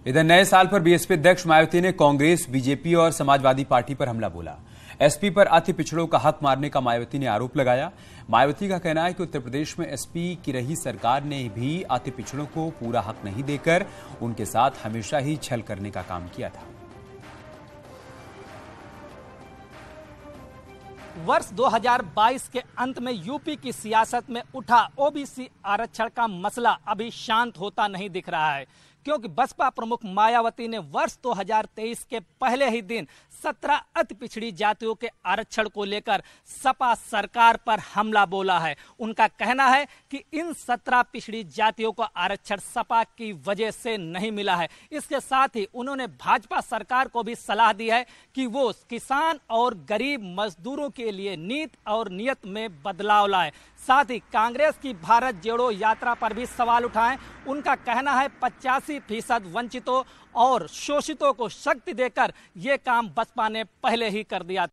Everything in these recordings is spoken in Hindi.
इधर नए साल पर बीएसपी अध्यक्ष मायावती ने कांग्रेस, बीजेपी और समाजवादी पार्टी पर हमला बोला। एसपी पर अति पिछड़ों का हक मारने का मायावती ने आरोप लगाया। मायावती का कहना है कि उत्तर प्रदेश में एसपी की रही सरकार ने भी अति पिछड़ों को पूरा हक नहीं देकर उनके साथ हमेशा ही छल करने का काम किया था। वर्ष 2022 के अंत में यूपी की सियासत में उठा ओबीसी आरक्षण का मसला अभी शांत होता नहीं दिख रहा है, क्योंकि बसपा प्रमुख मायावती ने वर्ष 2023 के पहले ही दिन 17 अति पिछड़ी जातियों के आरक्षण को लेकर सपा सरकार पर हमला बोला है। उनका कहना है कि इन 17 पिछड़ी जातियों को आरक्षण सपा की वजह से नहीं मिला है। इसके साथ ही उन्होंने भाजपा सरकार को भी सलाह दी है कि वो किसान और गरीब मजदूरों के लिए नीति और नियत में बदलाव लाए। साथ ही कांग्रेस की भारत जोड़ो यात्रा पर भी सवाल उठाएं। उनका कहना है 85% वंचितों और शोषितों को शक्ति देकर ये काम बसपा ने पहले ही कर दिया।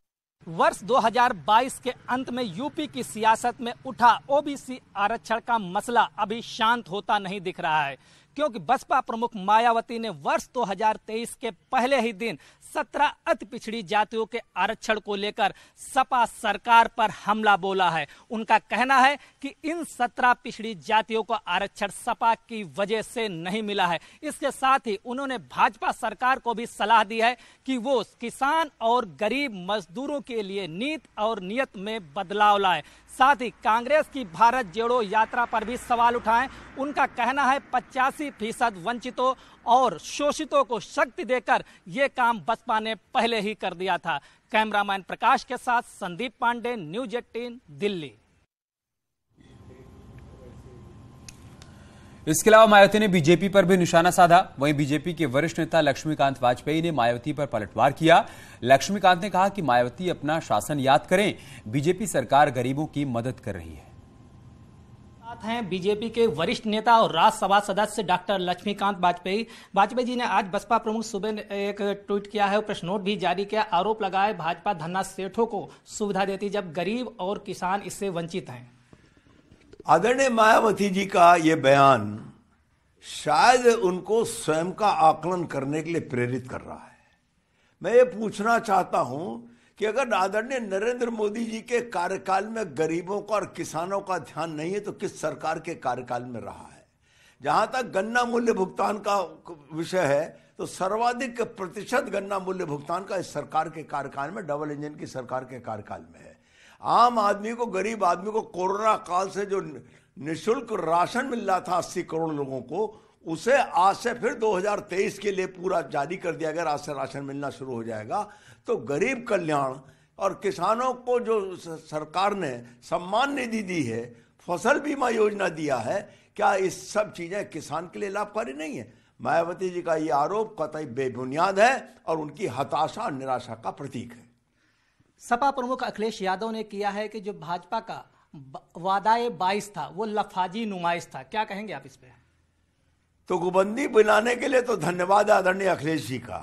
वर्ष 2022 के अंत में यूपी की सियासत में उठा ओबीसी आरक्षण का मसला अभी शांत होता नहीं दिख रहा है, क्योंकि बसपा प्रमुख मायावती ने वर्ष 2023 के पहले ही दिन 17 अति पिछड़ी जातियों के आरक्षण को लेकर सपा सरकार पर हमला बोला है। उनका कहना है कि इन 17 पिछड़ी जातियों को आरक्षण सपा की वजह से नहीं मिला है। इसके साथ ही उन्होंने भाजपा सरकार को भी सलाह दी है कि वो किसान और गरीब मजदूरों के लिए नीति और नियत में बदलाव लाए। साथ ही कांग्रेस की भारत जोड़ो यात्रा पर भी सवाल उठाएं। उनका कहना है 85% वंचितों और शोषितों को शक्ति देकर ये काम बसपा ने पहले ही कर दिया था। कैमरामैन प्रकाश के साथ संदीप पांडे, न्यूज 18 दिल्ली। इसके अलावा मायावती ने बीजेपी पर भी निशाना साधा। वहीं बीजेपी के वरिष्ठ नेता लक्ष्मीकांत वाजपेयी ने मायावती पर पलटवार किया। लक्ष्मीकांत ने कहा कि मायावती अपना शासन याद करें, बीजेपी सरकार गरीबों की मदद कर रही है। साथ हैं बीजेपी के वरिष्ठ नेता और राज्यसभा सदस्य डॉक्टर लक्ष्मीकांत वाजपेयी जी ने आज बसपा प्रमुख सुबह एक ट्वीट किया है, प्रेस नोट भी जारी किया। आरोप लगाए भाजपा धन्ना सेठों को सुविधा देती जब गरीब और किसान इससे वंचित हैं। आदरणीय मायावती जी का ये बयान शायद उनको स्वयं का आकलन करने के लिए प्रेरित कर रहा है। मैं ये पूछना चाहता हूं कि अगर आदरणीय नरेंद्र मोदी जी के कार्यकाल में गरीबों का और किसानों का ध्यान नहीं है तो किस सरकार के कार्यकाल में रहा है? जहां तक गन्ना मूल्य भुगतान का विषय है तो सर्वाधिक प्रतिशत गन्ना मूल्य भुगतान का इस सरकार के कार्यकाल में, डबल इंजन की सरकार के कार्यकाल में है। आम आदमी को, गरीब आदमी को कोरोना काल से जो निःशुल्क राशन मिल रहा था 80 करोड़ लोगों को, उसे आज से फिर 2023 के लिए पूरा जारी कर दिया गया। आज से राशन मिलना शुरू हो जाएगा। तो गरीब कल्याण और किसानों को जो सरकार ने सम्मान निधि दी है, फसल बीमा योजना दिया है, क्या इस सब चीजें किसान के लिए लाभकारी नहीं है? मायावती जी का ये आरोप कतई बेबुनियाद है और उनकी हताशा और निराशा का प्रतीक है। सपा प्रमुख अखिलेश यादव ने किया है कि जो भाजपा का वादाए 22 था वो लफाजी नुमाइश था। क्या कहेंगे आप इस पे? तुकबंदी बनाने के लिए तो धन्यवाद आदरणीय अखिलेश जी का,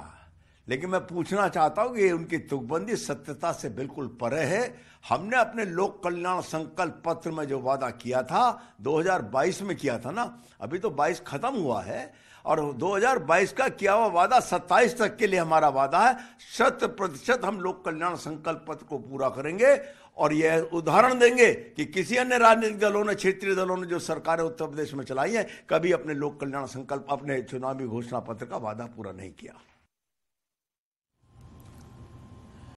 लेकिन मैं पूछना चाहता हूं कि उनकी तुकबंदी सत्यता से बिल्कुल परे है। हमने अपने लोक कल्याण संकल्प पत्र में जो वादा किया था 2022 में किया था ना, अभी तो 22 खत्म हुआ है और 2022 का किया हुआ वादा 27 तक के लिए हमारा वादा है। 100% हम लोक कल्याण संकल्प पत्र को पूरा करेंगे और यह उदाहरण देंगे कि किसी अन्य राजनीतिक दलों ने, क्षेत्रीय दलों ने जो सरकारें उत्तर प्रदेश में चलाई हैं, कभी अपने लोक कल्याण संकल्प, अपने चुनावी घोषणा पत्र का वादा पूरा नहीं किया।